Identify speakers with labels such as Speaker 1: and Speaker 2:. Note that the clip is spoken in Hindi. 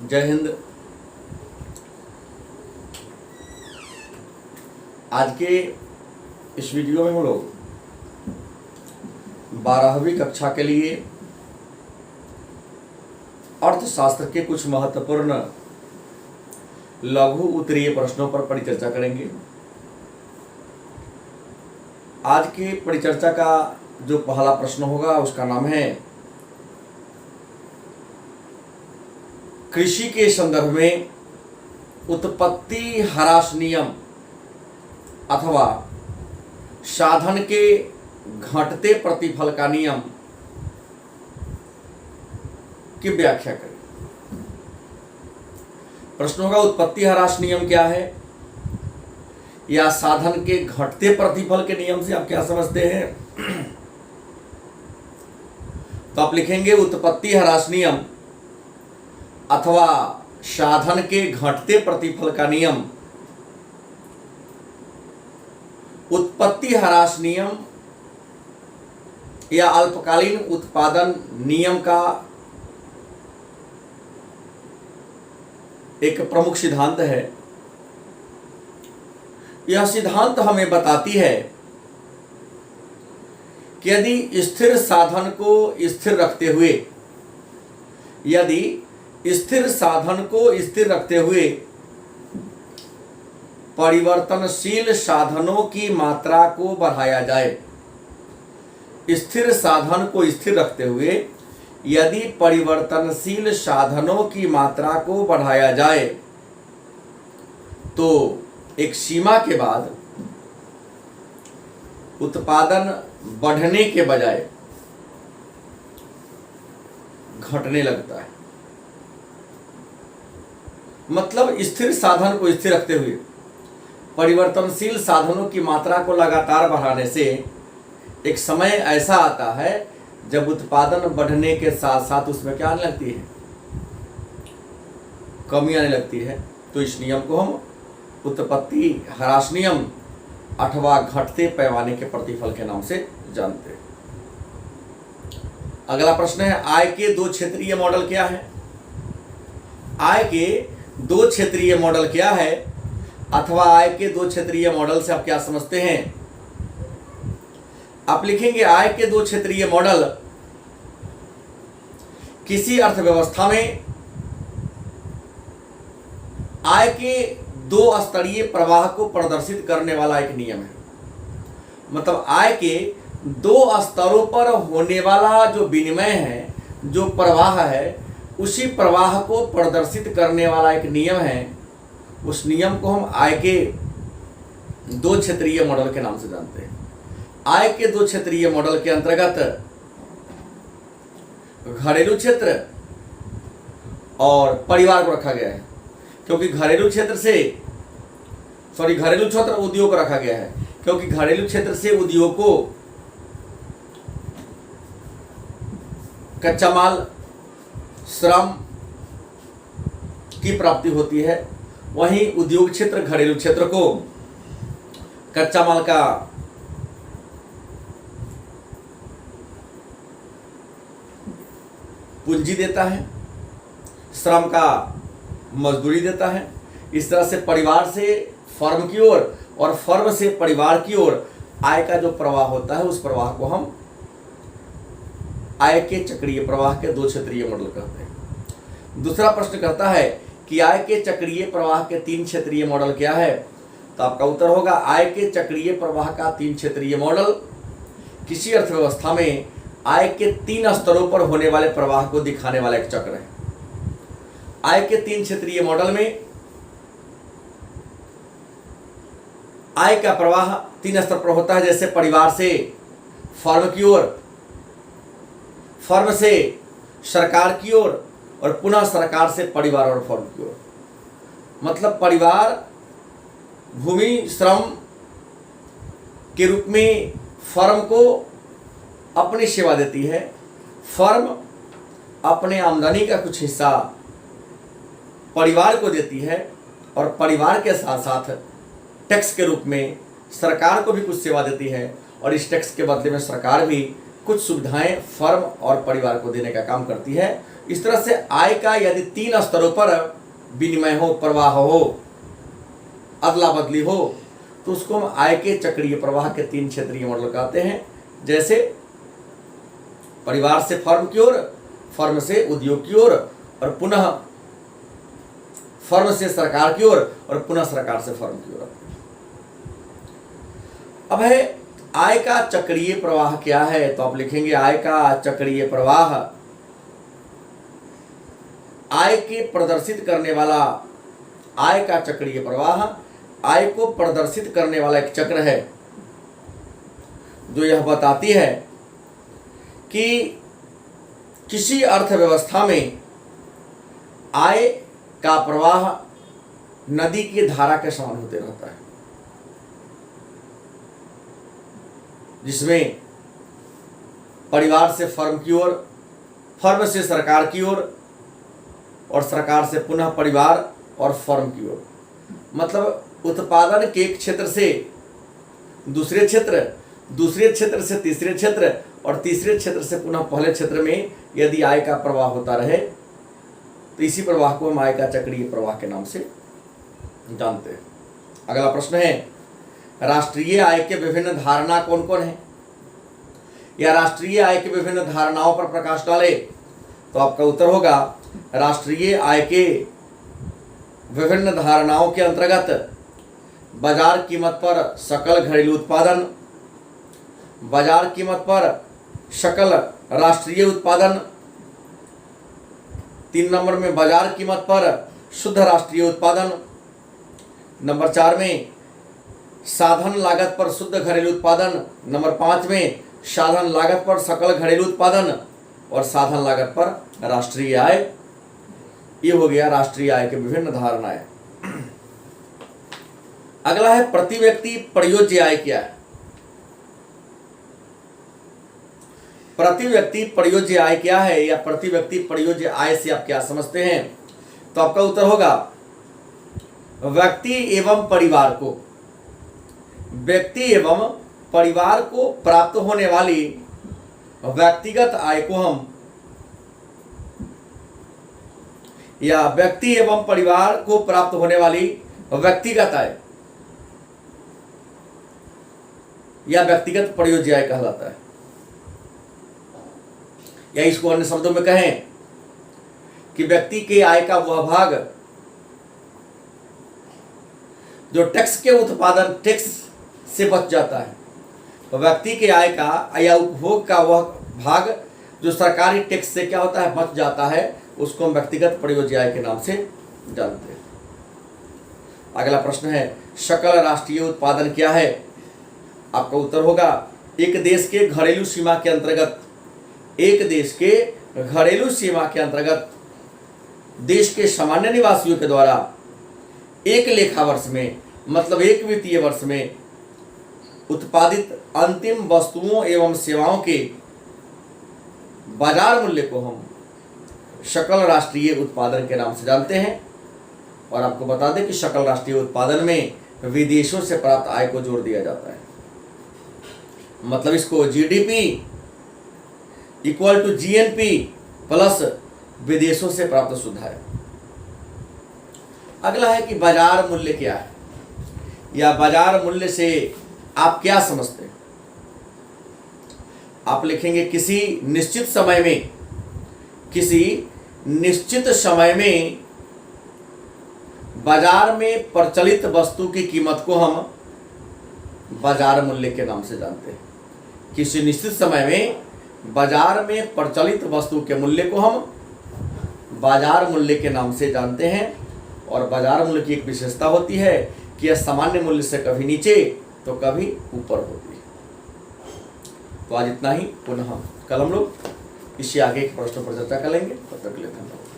Speaker 1: जय हिंद। आज के इस वीडियो में हम लोग 12वीं कक्षा के लिए अर्थशास्त्र के कुछ महत्वपूर्ण लघु उत्तरीय प्रश्नों पर परिचर्चा करेंगे। आज की परिचर्चा का जो पहला प्रश्न होगा उसका नाम है कृषि के संदर्भ में उत्पत्ति ह्रास नियम अथवा साधन के घटते प्रतिफल का नियम की व्याख्या करें। प्रश्न होगा उत्पत्ति ह्रास नियम क्या है, या साधन के घटते प्रतिफल के नियम से आप क्या समझते हैं। तो आप लिखेंगे उत्पत्ति ह्रास नियम अथवा साधन के घटते प्रतिफल का नियम। उत्पत्ति ह्रास नियम या अल्पकालीन उत्पादन नियम का एक प्रमुख सिद्धांत है। यह सिद्धांत हमें बताती है कि यदि स्थिर साधन को स्थिर रखते हुए परिवर्तनशील साधनों की मात्रा को बढ़ाया जाए, स्थिर साधन को स्थिर रखते हुए यदि परिवर्तनशील साधनों की मात्रा को बढ़ाया जाए तो एक सीमा के बाद उत्पादन बढ़ने के बजाय घटने लगता है। मतलब स्थिर साधन को स्थिर रखते हुए परिवर्तनशील साधनों की मात्रा को लगातार बढ़ाने से एक समय ऐसा आता है जब उत्पादन बढ़ने के साथ साथ उसमें क्या आने लगती है, कमी आने लगती है। तो इस नियम को हम उत्पत्ति ह्रास नियम अथवा घटते पैमाने के प्रतिफल के नाम से जानते हैं। अगला प्रश्न है आय के दो क्षेत्रीय मॉडल क्या है। आय के दो क्षेत्रीय मॉडल क्या है अथवा आय के दो क्षेत्रीय मॉडल से आप क्या समझते हैं। आप लिखेंगे आय के दो क्षेत्रीय मॉडल किसी अर्थव्यवस्था में आय के दो स्तरीय प्रवाह को प्रदर्शित करने वाला एक नियम है। मतलब आय के दो स्तरों पर होने वाला जो विनिमय है, जो प्रवाह है, उसी प्रवाह को प्रदर्शित करने वाला एक नियम है। उस नियम को हम आय के दो क्षेत्रीय मॉडल के नाम से जानते हैं। आय के दो क्षेत्रीय मॉडल के अंतर्गत घरेलू क्षेत्र और परिवार को रखा गया है, क्योंकि घरेलू क्षेत्र उद्योग रखा गया है, क्योंकि घरेलू क्षेत्र से उद्योग को कच्चा माल, श्रम की प्राप्ति होती है। वहीं उद्योग क्षेत्र घरेलू क्षेत्र को कच्चा माल का पूंजी देता है, श्रम का मजदूरी देता है। इस तरह से परिवार से फर्म की ओर और फर्म से परिवार की ओर आय का जो प्रवाह होता है उस प्रवाह को हम आय के चक्रीय प्रवाह के दो क्षेत्रीय मॉडल कहते हैं। दूसरा प्रश्न कहता है कि आय के चक्रीय प्रवाह के तीन क्षेत्रीय मॉडल क्या है। तो आपका उत्तर होगा आय के चक्रीय प्रवाह का तीन क्षेत्रीय मॉडल किसी अर्थव्यवस्था में आय के तीन स्तरों पर होने वाले प्रवाह को दिखाने वाला एक चक्र है। आय के तीन क्षेत्रीय मॉडल में आय का प्रवाह तीन स्तर पर होता है, जैसे परिवार से फर्म की ओर, फर्म से सरकार की ओर और पुनः सरकार से परिवार और फर्म की ओर। मतलब परिवार भूमि श्रम के रूप में फर्म को अपनी सेवा देती है, फर्म अपने आमदनी का कुछ हिस्सा परिवार को देती है और परिवार के साथ साथ टैक्स के रूप में सरकार को भी कुछ सेवा देती है और इस टैक्स के बदले में सरकार भी कुछ सुविधाएं फर्म और परिवार को देने का काम करती है। इस तरह से आय का यदि 3 स्तरों पर विनिमय हो, प्रवाह हो, अदला बदली हो, तो उसको हम आय के चक्रीय प्रवाह के 3 क्षेत्रीय मॉडल कहते हैं। जैसे परिवार से फर्म की ओर, फर्म से उद्योग की ओर, और पुनः फर्म से सरकार की ओर, और पुनः सरकार से फर्म की ओर। अब है आय का चक्रीय प्रवाह क्या है, तो आप लिखेंगे आय का चक्रीय प्रवाह आय के प्रदर्शित करने वाला, आय का चक्रीय प्रवाह आय को प्रदर्शित करने वाला एक चक्र है, जो यह बताती है कि किसी अर्थव्यवस्था में आय का प्रवाह नदी की धारा के समान होते रहता है, जिसमें परिवार से फर्म की ओर, फर्म से सरकार की ओर, और सरकार से पुनः परिवार और फर्म की ओर। मतलब उत्पादन के एक क्षेत्र से दूसरे क्षेत्र, दूसरे क्षेत्र से तीसरे क्षेत्र, और तीसरे क्षेत्र से पुनः पहले क्षेत्र में यदि आय का प्रवाह होता रहे, तो इसी प्रवाह को हम आय का चक्रीय प्रवाह के नाम से जानते हैं। अगला प्रश्न है, राष्ट्रीय आय के विभिन्न धारणा कौन कौन है, या राष्ट्रीय आय के विभिन्न धारणाओं पर प्रकाश डाले, तो आपका उत्तर होगा राष्ट्रीय आय के विभिन्न धारणाओं के अंतर्गत बाजार कीमत पर सकल घरेलू उत्पादन, बाजार कीमत पर सकल राष्ट्रीय उत्पादन, 3 नंबर में बाजार कीमत पर शुद्ध राष्ट्रीय उत्पादन, नंबर 4 में साधन लागत पर शुद्ध घरेलू उत्पादन, नंबर 5 में साधन लागत पर सकल घरेलू उत्पादन, और साधन लागत पर राष्ट्रीय आय। ये हो गया राष्ट्रीय आय के विभिन्न धारणाएं। अगला है प्रति व्यक्ति प्रयोज्य आय क्या है। प्रति व्यक्ति प्रयोज्य आय क्या है, या प्रति व्यक्ति प्रयोज्य आय से आप क्या समझते हैं, तो आपका उत्तर होगा व्यक्ति एवं परिवार को, व्यक्ति एवं परिवार को प्राप्त होने वाली व्यक्तिगत आय को हम, या व्यक्ति एवं परिवार को प्राप्त होने वाली व्यक्तिगत आय या व्यक्तिगत प्रयोज्य आय कहलाता है। या इसको अन्य शब्दों में कहें कि व्यक्ति के आय का वह भाग जो टैक्स के उत्पादन, टैक्स से बच जाता है, तो व्यक्ति के आय का या उपभोग का वह भाग जो सरकारी टैक्स से क्या होता है, बच जाता है, उसको हम व्यक्तिगत प्रयोज्य आय के नाम से जानते हैं। अगला प्रश्न है, सकल राष्ट्रीय उत्पादन क्या है। आपका उत्तर होगा एक देश के घरेलू सीमा के अंतर्गत, एक देश के घरेलू सीमा के अंतर्गत देश के सामान्य निवासियों के द्वारा एक लेखा वर्ष में, मतलब एक वित्तीय वर्ष में उत्पादित अंतिम वस्तुओं एवं सेवाओं के बाजार मूल्य को हम सकल राष्ट्रीय उत्पादन के नाम से जानते हैं। और आपको बता दें कि सकल राष्ट्रीय उत्पादन में विदेशों से प्राप्त आय को जोड़ दिया जाता है, मतलब इसको GDP equal to GNP plus विदेशों से प्राप्त शुद्ध आय। अगला है कि बाजार मूल्य क्या है, या बाजार मूल्य से आप क्या समझते हैं। आप लिखेंगे किसी निश्चित समय में, किसी निश्चित समय में बाजार में प्रचलित वस्तु की कीमत को हम बाजार मूल्य के नाम से जानते हैं। किसी निश्चित समय में बाजार में प्रचलित वस्तु के मूल्य को हम बाजार मूल्य के नाम से जानते हैं। और बाजार मूल्य की एक विशेषता होती है कि यह सामान्य मूल्य से कभी नीचे तो कभी ऊपर होती है। तो आज इतना ही, पुनः कल हम लोग इससे आगे के प्रश्नों पर चर्चा करेंगे। तब तक के लिए धन्यवाद।